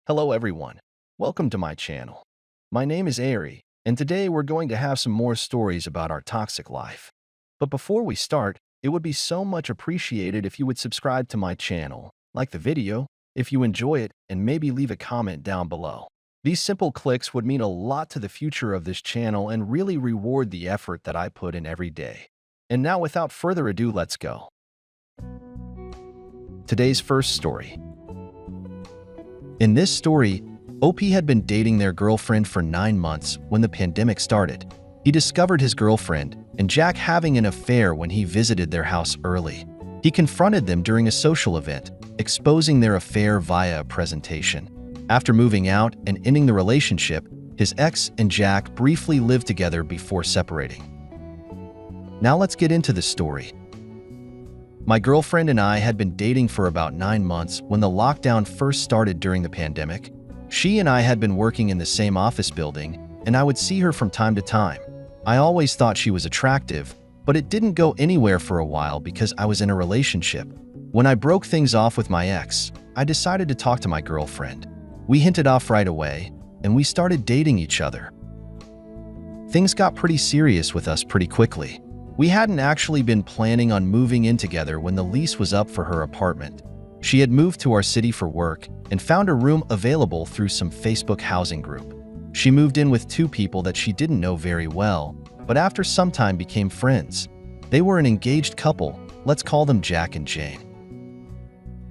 Hello everyone, welcome to my channel. My name is Ari, and today we're going to have some more stories about our toxic life. But before we start, it would be so much appreciated if you would subscribe to my channel, like the video, if you enjoy it, and maybe leave a comment down below. These simple clicks would mean a lot to the future of this channel and really reward the effort that I put in every day. And now without further ado, let's go. Today's first story. In this story, OP had been dating their girlfriend for 9 months when the pandemic started. He discovered his girlfriend and Jack having an affair when he visited their house early. He confronted them during a social event, exposing their affair via a presentation. After moving out and ending the relationship, his ex and Jack briefly lived together before separating. Now let's get into the story. My girlfriend and I had been dating for about 9 months when the lockdown first started during the pandemic. She and I had been working in the same office building, and I would see her from time to time. I always thought she was attractive, but it didn't go anywhere for a while because I was in a relationship. When I broke things off with my ex, I decided to talk to my girlfriend. We hit it off right away, and we started dating each other. Things got pretty serious with us pretty quickly. We hadn't actually been planning on moving in together when the lease was up for her apartment. She had moved to our city for work and found a room available through some Facebook housing group. She moved in with 2 people that she didn't know very well, but after some time became friends. They were an engaged couple, let's call them Jack and Jane.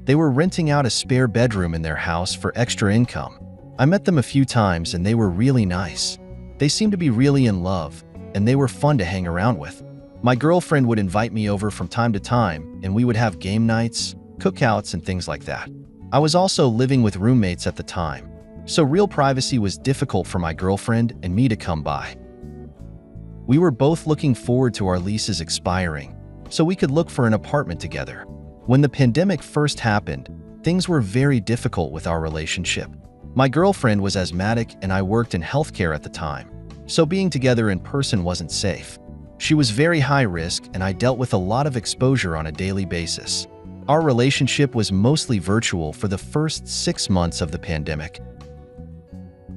They were renting out a spare bedroom in their house for extra income. I met them a few times and they were really nice. They seemed to be really in love, and they were fun to hang around with. My girlfriend would invite me over from time to time, and we would have game nights, cookouts, and things like that. I was also living with roommates at the time, so real privacy was difficult for my girlfriend and me to come by. We were both looking forward to our leases expiring, so we could look for an apartment together. When the pandemic first happened, things were very difficult with our relationship. My girlfriend was asthmatic and I worked in healthcare at the time, so being together in person wasn't safe. She was very high risk and I dealt with a lot of exposure on a daily basis. Our relationship was mostly virtual for the first 6 months of the pandemic.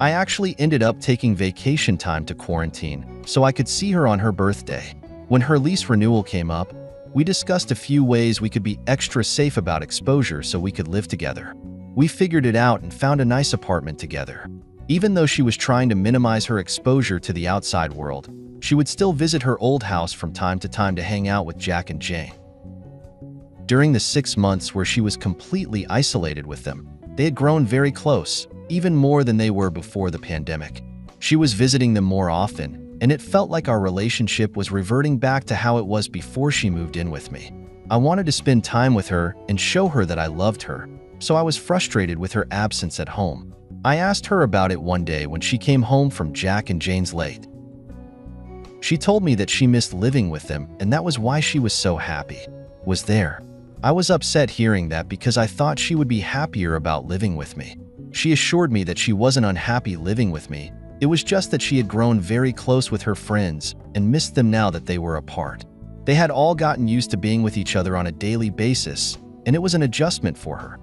I actually ended up taking vacation time to quarantine so I could see her on her birthday. When her lease renewal came up, we discussed a few ways we could be extra safe about exposure so we could live together. We figured it out and found a nice apartment together. Even though she was trying to minimize her exposure to the outside world, she would still visit her old house from time to time to hang out with Jack and Jane. During the 6 months where she was completely isolated with them, they had grown very close, even more than they were before the pandemic. She was visiting them more often, and it felt like our relationship was reverting back to how it was before she moved in with me. I wanted to spend time with her and show her that I loved her, so I was frustrated with her absence at home. I asked her about it one day when she came home from Jack and Jane's late. She told me that she missed living with them and that was why she was so happy. Was there? I was upset hearing that because I thought she would be happier about living with me. She assured me that she wasn't unhappy living with me. It was just that she had grown very close with her friends and missed them now that they were apart. They had all gotten used to being with each other on a daily basis, and it was an adjustment for her.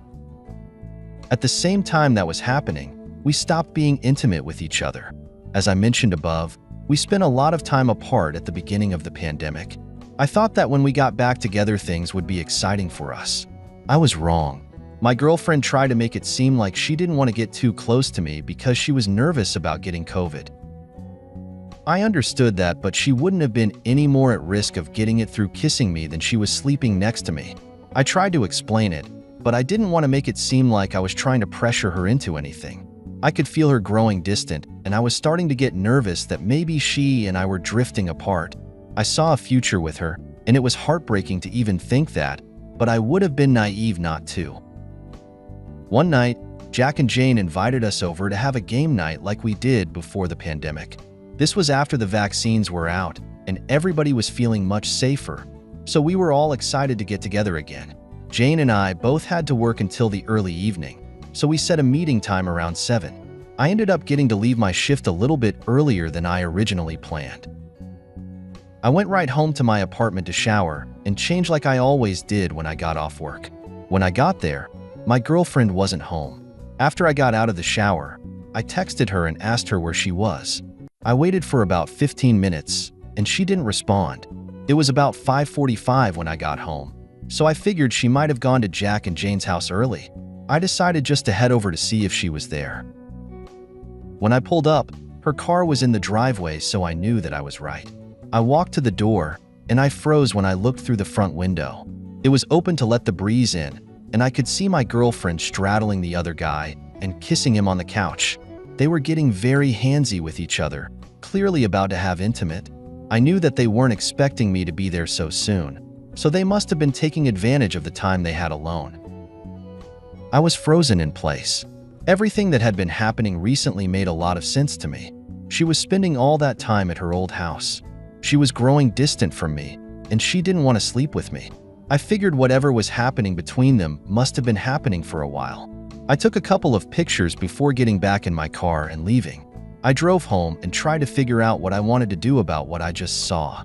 At the same time that was happening, we stopped being intimate with each other. As I mentioned above, we spent a lot of time apart at the beginning of the pandemic. I thought that when we got back together things would be exciting for us. I was wrong. My girlfriend tried to make it seem like she didn't want to get too close to me because she was nervous about getting COVID. I understood that, but she wouldn't have been any more at risk of getting it through kissing me than she was sleeping next to me. I tried to explain it, but I didn't want to make it seem like I was trying to pressure her into anything. I could feel her growing distant, and I was starting to get nervous that maybe she and I were drifting apart. I saw a future with her, and it was heartbreaking to even think that, but I would have been naive not to. One night, Jack and Jane invited us over to have a game night like we did before the pandemic. This was after the vaccines were out, and everybody was feeling much safer, so we were all excited to get together again. Jane and I both had to work until the early evening, so we set a meeting time around 7. I ended up getting to leave my shift a little bit earlier than I originally planned. I went right home to my apartment to shower and change like I always did when I got off work. When I got there, my girlfriend wasn't home. After I got out of the shower, I texted her and asked her where she was. I waited for about 15 minutes, and she didn't respond. It was about 5:45 when I got home, so I figured she might have gone to Jack and Jane's house early. I decided just to head over to see if she was there. When I pulled up, her car was in the driveway, so I knew that I was right. I walked to the door, and I froze when I looked through the front window. It was open to let the breeze in, and I could see my girlfriend straddling the other guy and kissing him on the couch. They were getting very handsy with each other, clearly about to have intimate. I knew that they weren't expecting me to be there so soon, so they must have been taking advantage of the time they had alone. I was frozen in place. Everything that had been happening recently made a lot of sense to me. She was spending all that time at her old house. She was growing distant from me, and she didn't want to sleep with me. I figured whatever was happening between them must have been happening for a while. I took a couple of pictures before getting back in my car and leaving. I drove home and tried to figure out what I wanted to do about what I just saw.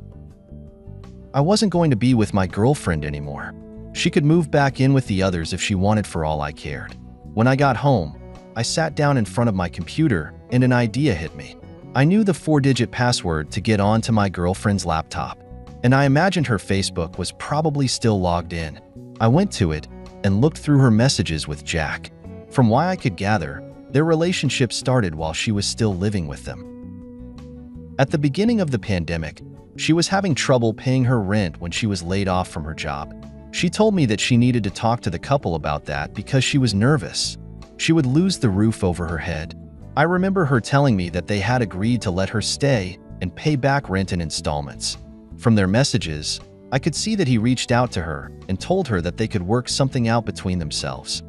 I wasn't going to be with my girlfriend anymore. She could move back in with the others if she wanted, for all I cared. When I got home, I sat down in front of my computer and an idea hit me. I knew the 4-digit password to get onto my girlfriend's laptop, and I imagined her Facebook was probably still logged in. I went to it and looked through her messages with Jack. From what I could gather, their relationship started while she was still living with them. At the beginning of the pandemic, she was having trouble paying her rent when she was laid off from her job. She told me that she needed to talk to the couple about that because she was nervous. She would lose the roof over her head. I remember her telling me that they had agreed to let her stay and pay back rent in installments. From their messages, I could see that he reached out to her and told her that they could work something out between themselves.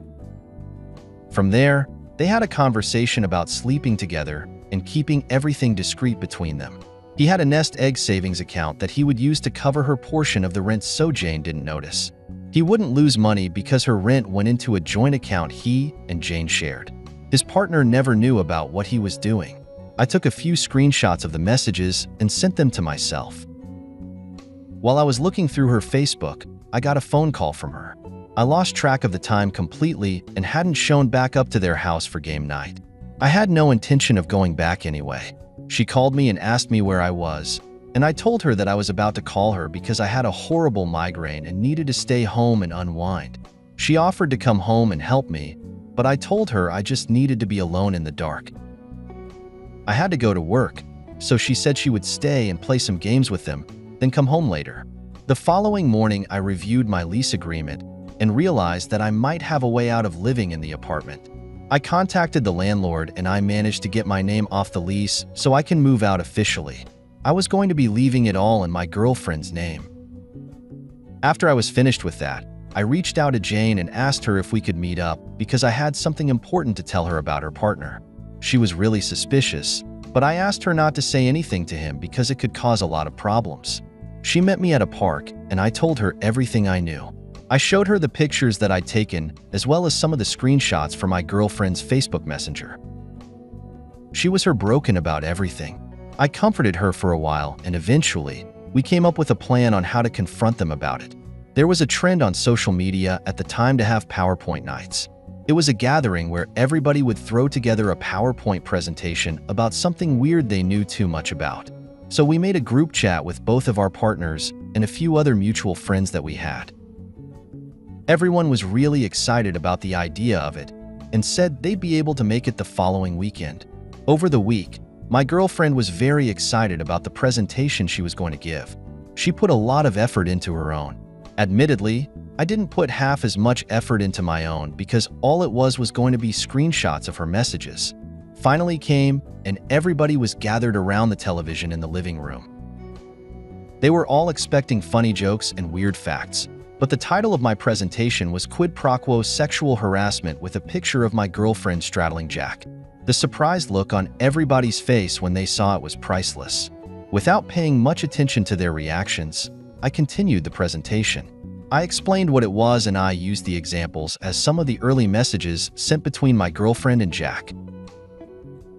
From there, they had a conversation about sleeping together and keeping everything discreet between them. He had a nest egg savings account that he would use to cover her portion of the rent so Jane didn't notice. He wouldn't lose money because her rent went into a joint account he and Jane shared. His partner never knew about what he was doing. I took a few screenshots of the messages and sent them to myself. While I was looking through her Facebook, I got a phone call from her. I lost track of the time completely and hadn't shown back up to their house for game night. I had no intention of going back anyway. She called me and asked me where I was, and I told her that I was about to call her because I had a horrible migraine and needed to stay home and unwind. She offered to come home and help me, but I told her I just needed to be alone in the dark. I had to go to work, so she said she would stay and play some games with them, then come home later. The following morning, I reviewed my lease agreement and realized that I might have a way out of living in the apartment. I contacted the landlord and I managed to get my name off the lease so I can move out officially. I was going to be leaving it all in my girlfriend's name. After I was finished with that, I reached out to Jane and asked her if we could meet up because I had something important to tell her about her partner. She was really suspicious, but I asked her not to say anything to him because it could cause a lot of problems. She met me at a park and I told her everything I knew. I showed her the pictures that I'd taken, as well as some of the screenshots from my girlfriend's Facebook Messenger. She was heartbroken about everything. I comforted her for a while, and eventually, we came up with a plan on how to confront them about it. There was a trend on social media at the time to have PowerPoint nights. It was a gathering where everybody would throw together a PowerPoint presentation about something weird they knew too much about. So we made a group chat with both of our partners and a few other mutual friends that we had. Everyone was really excited about the idea of it and said they'd be able to make it the following weekend. Over the week, my girlfriend was very excited about the presentation she was going to give. She put a lot of effort into her own. Admittedly, I didn't put half as much effort into my own because all it was going to be screenshots of her messages. Finally came, and everybody was gathered around the television in the living room. They were all expecting funny jokes and weird facts. But the title of my presentation was Quid Pro Quo Sexual Harassment with a picture of my girlfriend straddling Jack. The surprised look on everybody's face when they saw it was priceless. Without paying much attention to their reactions, I continued the presentation. I explained what it was and I used the examples as some of the early messages sent between my girlfriend and Jack,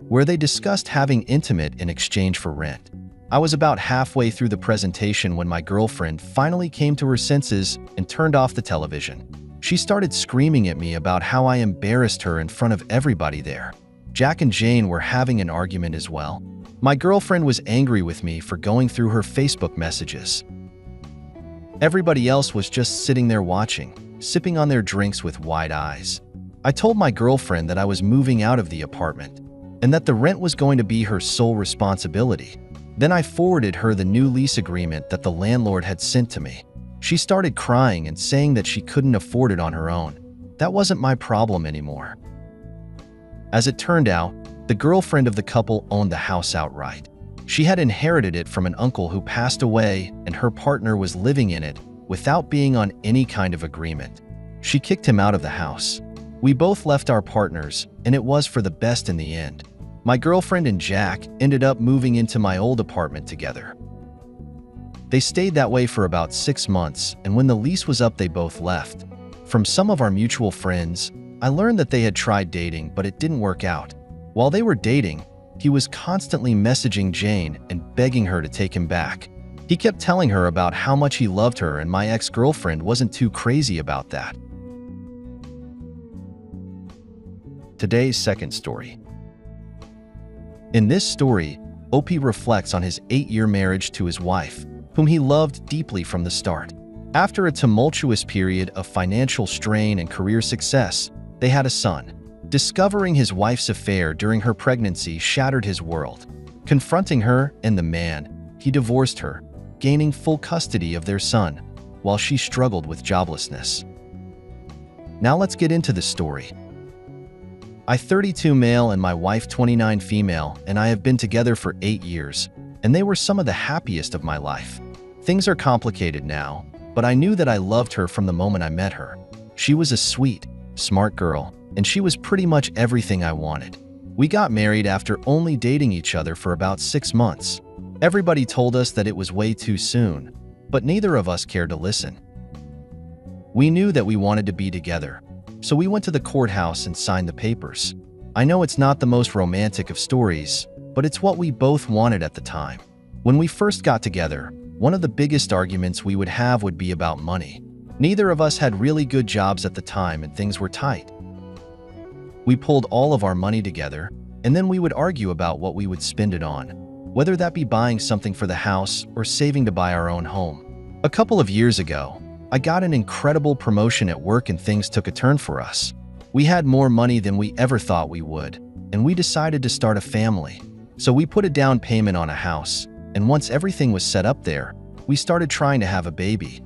where they discussed having intimate in exchange for rent. I was about halfway through the presentation when my girlfriend finally came to her senses and turned off the television. She started screaming at me about how I embarrassed her in front of everybody there. Jack and Jane were having an argument as well. My girlfriend was angry with me for going through her Facebook messages. Everybody else was just sitting there watching, sipping on their drinks with wide eyes. I told my girlfriend that I was moving out of the apartment and that the rent was going to be her sole responsibility. Then I forwarded her the new lease agreement that the landlord had sent to me. She started crying and saying that she couldn't afford it on her own. That wasn't my problem anymore. As it turned out, the girlfriend of the couple owned the house outright. She had inherited it from an uncle who passed away, and her partner was living in it without being on any kind of agreement. She kicked him out of the house. We both left our partners, and it was for the best in the end. My girlfriend and Jack ended up moving into my old apartment together. They stayed that way for about 6 months, and when the lease was up, they both left. From some of our mutual friends, I learned that they had tried dating, but it didn't work out. While they were dating, he was constantly messaging Jane and begging her to take him back. He kept telling her about how much he loved her, and my ex-girlfriend wasn't too crazy about that. Today's second story. In this story, OP reflects on his 8-year marriage to his wife, whom he loved deeply from the start. After a tumultuous period of financial strain and career success, they had a son. Discovering his wife's affair during her pregnancy shattered his world. Confronting her and the man, he divorced her, gaining full custody of their son, while she struggled with joblessness. Now let's get into the story. I'm 32 male and my wife 29 female, and I have been together for 8 years, and they were some of the happiest of my life. Things are complicated now, but I knew that I loved her from the moment I met her. She was a sweet, smart girl, and she was pretty much everything I wanted. We got married after only dating each other for about 6 months. Everybody told us that it was way too soon, but neither of us cared to listen. We knew that we wanted to be together, so we went to the courthouse and signed the papers. I know it's not the most romantic of stories, but it's what we both wanted at the time. When we first got together, one of the biggest arguments we would have would be about money. Neither of us had really good jobs at the time and things were tight. We pulled all of our money together, and then we would argue about what we would spend it on, whether that be buying something for the house or saving to buy our own home. A couple of years ago, I got an incredible promotion at work and things took a turn for us. We had more money than we ever thought we would, and we decided to start a family. So we put a down payment on a house, and once everything was set up there, we started trying to have a baby.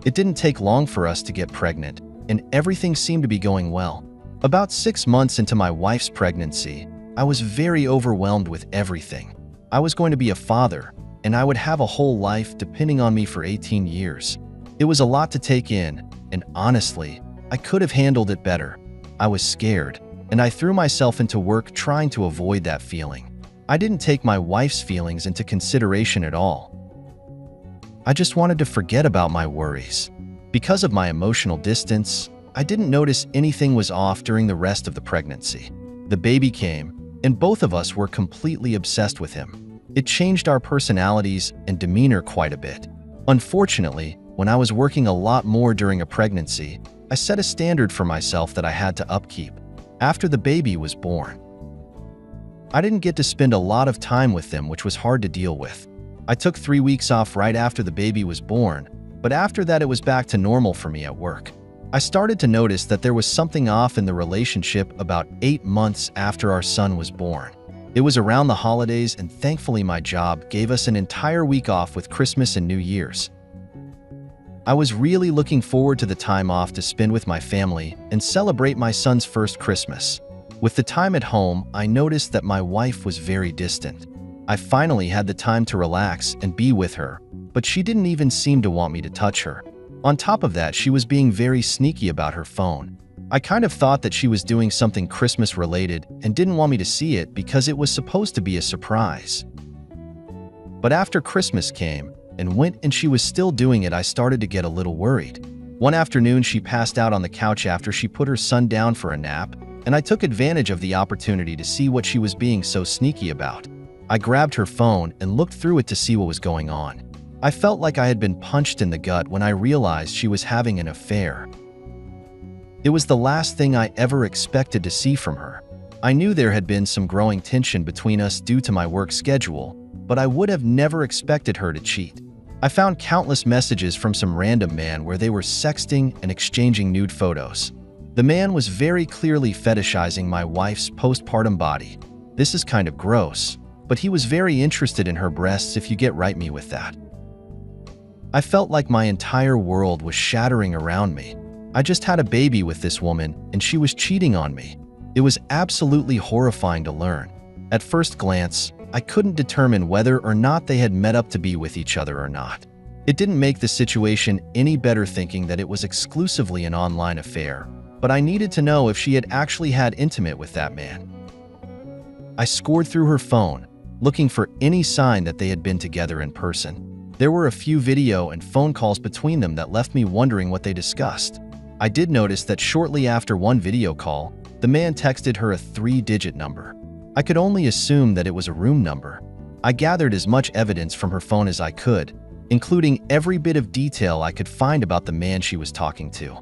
It didn't take long for us to get pregnant, and everything seemed to be going well. About 6 months into my wife's pregnancy, I was very overwhelmed with everything. I was going to be a father, and I would have a whole life depending on me for 18 years. It was a lot to take in, and honestly, I could have handled it better. I was scared, and I threw myself into work trying to avoid that feeling. I didn't take my wife's feelings into consideration at all. I just wanted to forget about my worries. Because of my emotional distance, I didn't notice anything was off during the rest of the pregnancy. The baby came, and both of us were completely obsessed with him. It changed our personalities and demeanor quite a bit. Unfortunately, when I was working a lot more during a pregnancy, I set a standard for myself that I had to upkeep. After the baby was born, I didn't get to spend a lot of time with them, which was hard to deal with. I took 3 weeks off right after the baby was born, but after that it was back to normal for me at work. I started to notice that there was something off in the relationship about 8 months after our son was born. It was around the holidays, and thankfully my job gave us an entire week off with Christmas and New Year's. I was really looking forward to the time off to spend with my family and celebrate my son's first Christmas. With the time at home, I noticed that my wife was very distant. I finally had the time to relax and be with her, but she didn't even seem to want me to touch her. On top of that, she was being very sneaky about her phone. I kind of thought that she was doing something Christmas related and didn't want me to see it because it was supposed to be a surprise. But after Christmas came and went and she was still doing it, I started to get a little worried. One afternoon, she passed out on the couch after she put her son down for a nap, and I took advantage of the opportunity to see what she was being so sneaky about. I grabbed her phone and looked through it to see what was going on. I felt like I had been punched in the gut when I realized she was having an affair. It was the last thing I ever expected to see from her. I knew there had been some growing tension between us due to my work schedule, but I would have never expected her to cheat. I found countless messages from some random man where they were sexting and exchanging nude photos. The man was very clearly fetishizing my wife's postpartum body. This is kind of gross, but he was very interested in her breasts, if you get me with that. I felt like my entire world was shattering around me. I just had a baby with this woman, and she was cheating on me. It was absolutely horrifying to learn. At first glance, I couldn't determine whether or not they had met up to be with each other or not. It didn't make the situation any better thinking that it was exclusively an online affair, but I needed to know if she had actually had intimate with that man. I scored through her phone, looking for any sign that they had been together in person. There were a few video and phone calls between them that left me wondering what they discussed. I did notice that shortly after one video call, the man texted her a 3-digit number. I could only assume that it was a room number. I gathered as much evidence from her phone as I could, including every bit of detail I could find about the man she was talking to.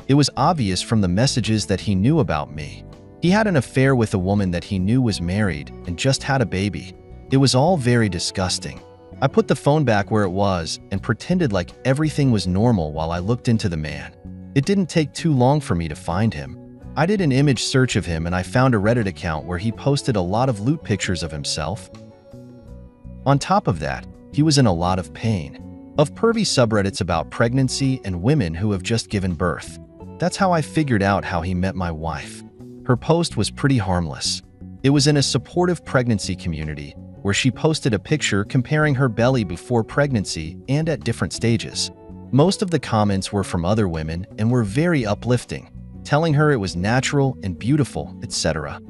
It was obvious from the messages that he knew about me. He had an affair with a woman that he knew was married and just had a baby. It was all very disgusting. I put the phone back where it was and pretended like everything was normal while I looked into the man. It didn't take too long for me to find him. I did an image search of him and I found a Reddit account where he posted a lot of lewd pictures of himself. On top of that, he was in a lot of pain. Of pervy subreddits about pregnancy and women who have just given birth. That's how I figured out how he met my wife. Her post was pretty harmless. It was in a supportive pregnancy community where she posted a picture comparing her belly before pregnancy and at different stages. Most of the comments were from other women and were very uplifting, telling her it was natural and beautiful, etc.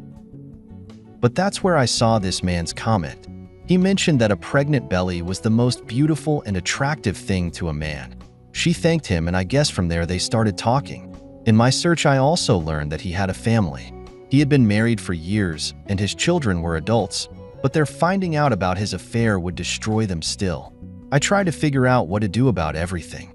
But that's where I saw this man's comment. He mentioned that a pregnant belly was the most beautiful and attractive thing to a man. She thanked him, and I guess from there they started talking. In my search, I also learned that he had a family. He had been married for years, and his children were adults, but their finding out about his affair would destroy them still. I tried to figure out what to do about everything.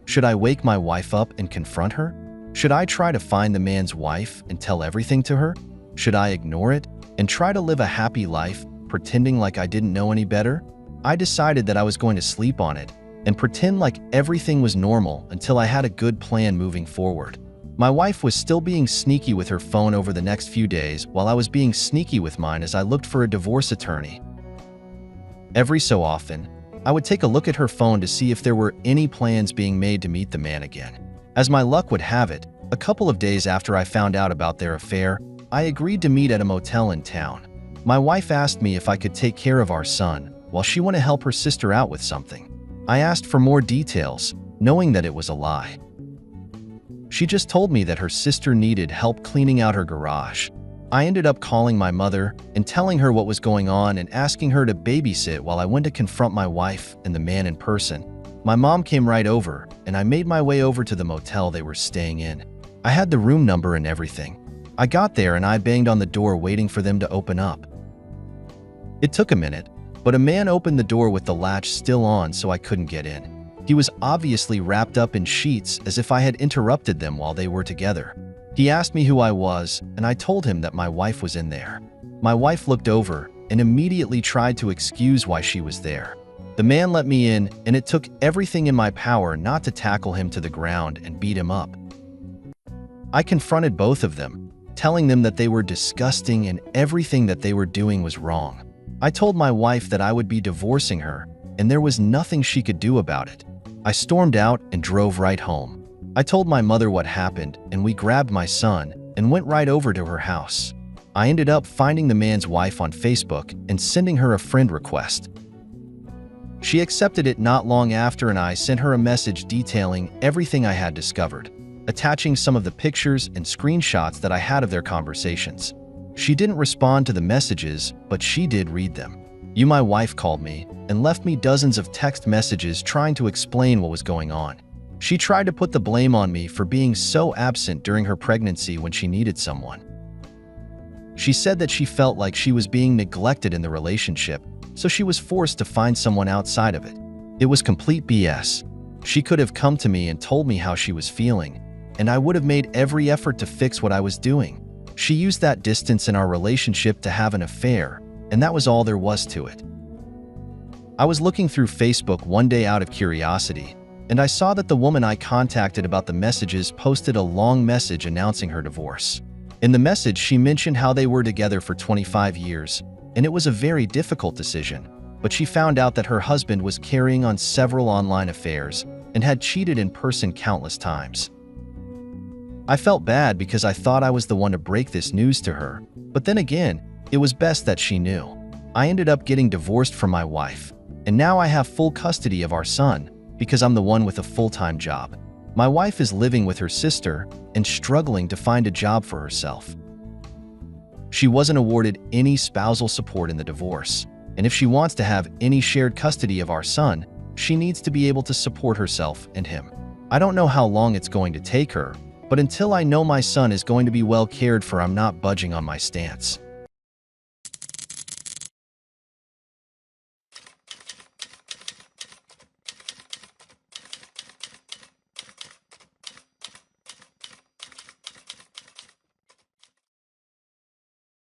Should I wake my wife up and confront her? Should I try to find the man's wife and tell everything to her? Should I ignore it and try to live a happy life, pretending like I didn't know any better? I decided that I was going to sleep on it and pretend like everything was normal until I had a good plan moving forward. My wife was still being sneaky with her phone over the next few days while I was being sneaky with mine as I looked for a divorce attorney. Every so often, I would take a look at her phone to see if there were any plans being made to meet the man again. As my luck would have it, a couple of days after I found out about their affair, I agreed to meet at a motel in town. My wife asked me if I could take care of our son while she wanted to help her sister out with something. I asked for more details, knowing that it was a lie. She just told me that her sister needed help cleaning out her garage. I ended up calling my mother and telling her what was going on and asking her to babysit while I went to confront my wife and the man in person. My mom came right over, and I made my way over to the motel they were staying in. I had the room number and everything. I got there and I banged on the door waiting for them to open up. It took a minute, but a man opened the door with the latch still on, so I couldn't get in. He was obviously wrapped up in sheets as if I had interrupted them while they were together. He asked me who I was, and I told him that my wife was in there. My wife looked over and immediately tried to excuse why she was there. The man let me in, and it took everything in my power not to tackle him to the ground and beat him up. I confronted both of them, telling them that they were disgusting and everything that they were doing was wrong. I told my wife that I would be divorcing her, and there was nothing she could do about it. I stormed out and drove right home. I told my mother what happened, and we grabbed my son and went right over to her house. I ended up finding the man's wife on Facebook and sending her a friend request. She accepted it not long after, and I sent her a message detailing everything I had discovered, attaching some of the pictures and screenshots that I had of their conversations. She didn't respond to the messages, but she did read them. My wife called me and left me dozens of text messages trying to explain what was going on. She tried to put the blame on me for being so absent during her pregnancy when she needed someone. She said that she felt like she was being neglected in the relationship, so she was forced to find someone outside of it. It was complete BS. She could have come to me and told me how she was feeling, and I would have made every effort to fix what I was doing. She used that distance in our relationship to have an affair, and that was all there was to it. I was looking through Facebook one day out of curiosity, and I saw that the woman I contacted about the messages posted a long message announcing her divorce. In the message, she mentioned how they were together for 25 years, and it was a very difficult decision, but she found out that her husband was carrying on several online affairs and had cheated in person countless times. I felt bad because I thought I was the one to break this news to her, but then again, it was best that she knew. I ended up getting divorced from my wife, and now I have full custody of our son because I'm the one with a full-time job. My wife is living with her sister and struggling to find a job for herself. She wasn't awarded any spousal support in the divorce, and if she wants to have any shared custody of our son, she needs to be able to support herself and him. I don't know how long it's going to take her, but until I know my son is going to be well cared for, I'm not budging on my stance.